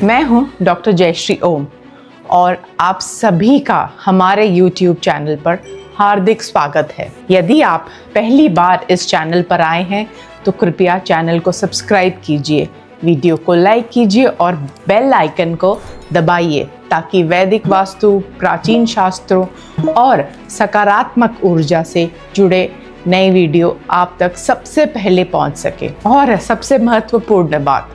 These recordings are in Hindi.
मैं हूं डॉक्टर जयश्री ओम और आप सभी का हमारे YouTube चैनल पर हार्दिक स्वागत है। यदि आप पहली बार इस चैनल पर आए हैं तो कृपया चैनल को सब्सक्राइब कीजिए, वीडियो को लाइक कीजिए और बेल आइकन को दबाइए ताकि वैदिक वास्तु, प्राचीन शास्त्रों और सकारात्मक ऊर्जा से जुड़े नई वीडियो आप तक सबसे पहले पहुंच सके। और सबसे महत्वपूर्ण बात,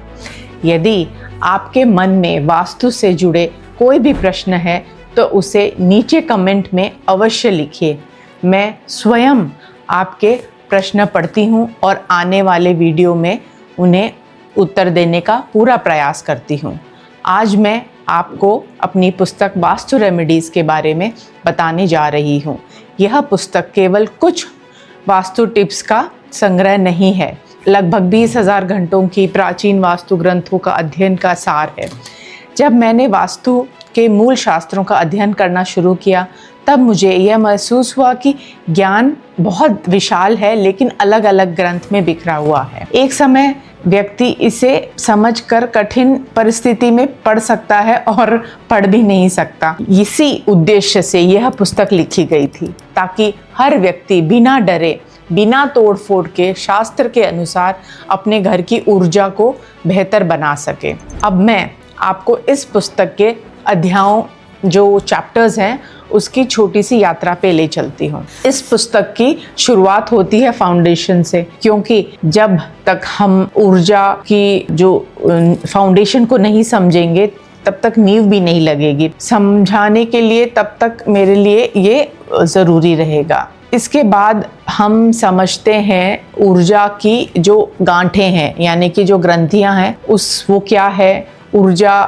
यदि आपके मन में वास्तु से जुड़े कोई भी प्रश्न है तो उसे नीचे कमेंट में अवश्य लिखिए। मैं स्वयं आपके प्रश्न पढ़ती हूँ और आने वाले वीडियो में उन्हें उत्तर देने का पूरा प्रयास करती हूँ। आज मैं आपको अपनी पुस्तक वास्तु रेमेडीज़ के बारे में बताने जा रही हूँ। यह पुस्तक केवल कुछ वास्तु टिप्स का संग्रह नहीं है, लगभग 20,000 घंटों की प्राचीन वास्तु ग्रंथों का अध्ययन का सार है। जब मैंने वास्तु के मूल शास्त्रों का अध्ययन करना शुरू किया तब मुझे यह महसूस हुआ कि ज्ञान बहुत विशाल है लेकिन अलग अलग ग्रंथ में बिखरा हुआ है। एक समय व्यक्ति इसे समझकर कठिन परिस्थिति में पढ़ सकता है और पढ़ भी नहीं सकता। इसी उद्देश्य से यह पुस्तक लिखी गई थी ताकि हर व्यक्ति बिना डरे, बिना तोड़-फोड़ के शास्त्र के अनुसार अपने घर की ऊर्जा को बेहतर बना सके। अब मैं आपको इस पुस्तक के अध्यायों, जो चैप्टर्स हैं, उसकी छोटी सी यात्रा पे ले चलती हूँ। इस पुस्तक की शुरुआत होती है फाउंडेशन से, क्योंकि जब तक हम ऊर्जा की जो फाउंडेशन को नहीं समझेंगे तब तक नींव भी नहीं लगेगी। समझाने के लिए तब तक मेरे लिए ये ज़रूरी रहेगा। इसके बाद हम समझते हैं ऊर्जा की जो गांठें हैं, यानी कि जो ग्रंथियां हैं, वो क्या है, ऊर्जा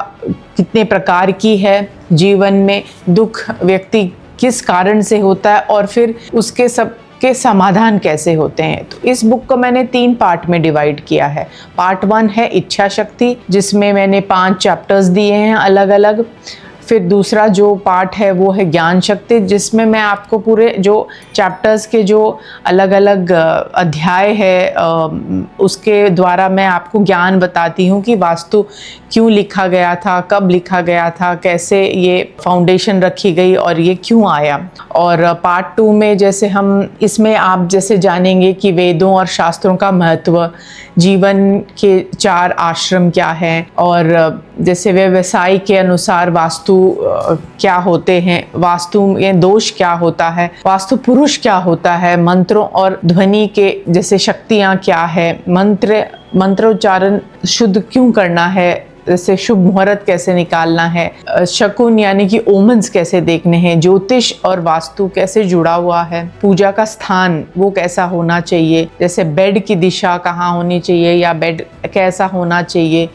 कितने प्रकार की है, जीवन में दुख व्यक्ति किस कारण से होता है और फिर उसके सब के समाधान कैसे होते हैं। तो इस बुक को मैंने 3 पार्ट में डिवाइड किया है। पार्ट 1 है इच्छा शक्ति, जिसमें मैंने 5 चैप्टर्स दिए हैं अलग अलग। फिर दूसरा जो पार्ट है वो है ज्ञान शक्ति, जिसमें मैं आपको पूरे जो चैप्टर्स के जो अलग अलग अध्याय है उसके द्वारा मैं आपको ज्ञान बताती हूँ कि वास्तु क्यों लिखा गया था, कब लिखा गया था, कैसे ये फाउंडेशन रखी गई और ये क्यों आया। और पार्ट 2 में जैसे हम इसमें आप जैसे जानेंगे कि वेदों और शास्त्रों का महत्व, जीवन के 4 आश्रम क्या हैं और जैसे व्यवसाय के अनुसार वास्तु क्या होते हैं, वास्तु में दोष क्या होता है, वास्तु पुरुष क्या होता है, मंत्रों और ध्वनि के जैसे शक्तियाँ क्या है, मंत्रोच्चारण शुद्ध क्यों करना है, जैसे शुभ मुहूर्त कैसे निकालना है, शकुन यानी कि ओमन्स कैसे देखने हैं, ज्योतिष और वास्तु कैसे जुड़ा हुआ है, पूजा का स्थान वो कैसा होना चाहिए, जैसे बेड की दिशा कहाँ होनी चाहिए या बेड कैसा होना चाहिए,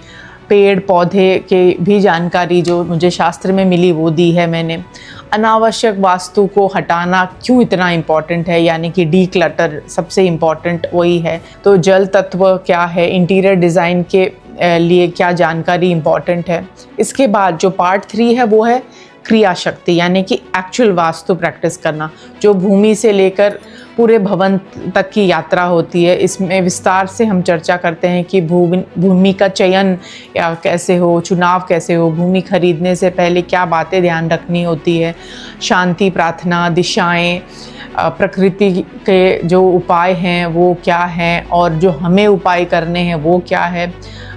पेड़ पौधे के भी जानकारी जो मुझे शास्त्र में मिली वो दी है मैंने। अनावश्यक वास्तु को हटाना क्यों इतना इम्पॉर्टेंट है, यानी कि डी क्लटर सबसे इम्पॉर्टेंट वही है। तो जल तत्व क्या है, इंटीरियर डिज़ाइन के लिए क्या जानकारी इम्पॉर्टेंट है। इसके बाद जो पार्ट 3 है वो है क्रिया शक्ति, यानी कि एक्चुअल वास्तु प्रैक्टिस करना, जो भूमि से लेकर पूरे भवन तक की यात्रा होती है। इसमें विस्तार से हम चर्चा करते हैं कि भूमि का चयन या कैसे हो, चुनाव कैसे हो, भूमि खरीदने से पहले क्या बातें ध्यान रखनी होती है, शांति, प्रार्थना, दिशाएं, प्रकृति के जो उपाय हैं वो क्या हैं और जो हमें उपाय करने हैं वो क्या है,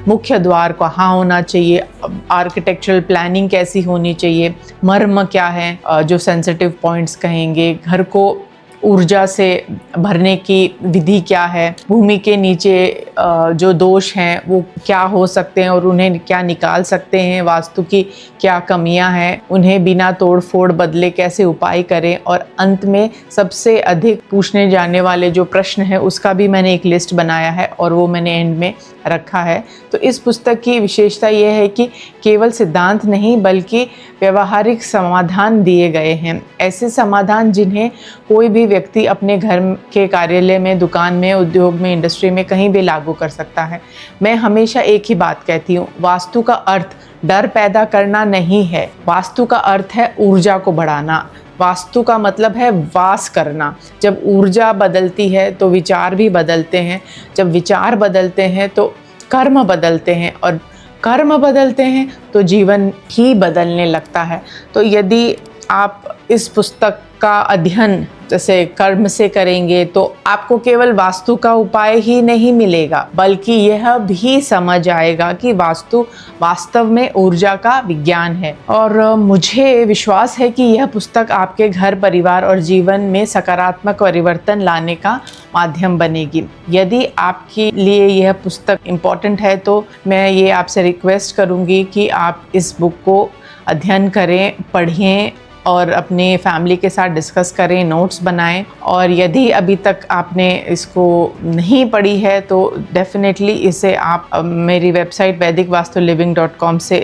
मुख्य द्वार कहाँ होना चाहिए, आर्किटेक्चरल प्लानिंग कैसी होनी चाहिए, मर्म क्या है, जो सेंसिटिव पॉइंट्स कहेंगे, घर को ऊर्जा से भरने की विधि क्या है, भूमि के नीचे जो दोष हैं वो क्या हो सकते हैं और उन्हें क्या निकाल सकते हैं, वास्तु की क्या कमियां हैं, उन्हें बिना तोड़ फोड़ बदले कैसे उपाय करें, और अंत में सबसे अधिक पूछने जाने वाले जो प्रश्न है उसका भी मैंने एक लिस्ट बनाया है और वो मैंने एंड में रखा है। तो इस पुस्तक की विशेषता यह है कि केवल सिद्धांत नहीं बल्कि व्यवहारिक समाधान दिए गए हैं, ऐसे समाधान जिन्हें कोई भी व्यक्ति अपने घर के कार्यालय में, दुकान में, उद्योग में, इंडस्ट्री में कहीं भी लागू कर सकता है। मैं हमेशा एक ही बात कहती हूँ, वास्तु का अर्थ डर पैदा करना नहीं है, वास्तु का अर्थ है ऊर्जा को बढ़ाना। वास्तु का मतलब है वास करना। जब ऊर्जा बदलती है तो विचार भी बदलते हैं, जब विचार बदलते हैं तो कर्म बदलते हैं, और कर्म बदलते हैं तो जीवन ही बदलने लगता है। तो यदि आप इस पुस्तक का अध्ययन जैसे कर्म से करेंगे तो आपको केवल वास्तु का उपाय ही नहीं मिलेगा, बल्कि यह भी समझ आएगा कि वास्तु वास्तव में ऊर्जा का विज्ञान है। और मुझे विश्वास है कि यह पुस्तक आपके घर, परिवार और जीवन में सकारात्मक परिवर्तन लाने का माध्यम बनेगी। यदि आपके लिए यह पुस्तक इम्पॉर्टेंट है तो मैं ये आपसे रिक्वेस्ट करूँगी कि आप इस बुक को अध्ययन करें, पढ़ें और अपने फैमिली के साथ डिस्कस करें, नोट्स बनाएं। और यदि अभी तक आपने इसको नहीं पढ़ी है तो डेफिनेटली इसे आप मेरी वेबसाइट vedicvastuliving.com से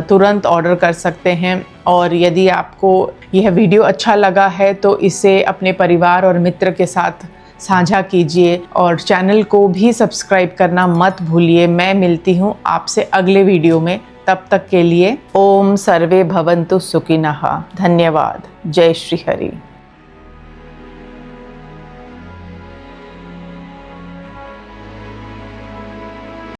तुरंत ऑर्डर कर सकते हैं। और यदि आपको यह वीडियो अच्छा लगा है तो इसे अपने परिवार और मित्र के साथ साझा कीजिए और चैनल को भी सब्सक्राइब करना मत भूलिए। मैं मिलती हूँ आपसे अगले वीडियो में। तब तक के लिए ओम सर्वे भवन्तु सुखिनः। धन्यवाद। जय श्री हरि।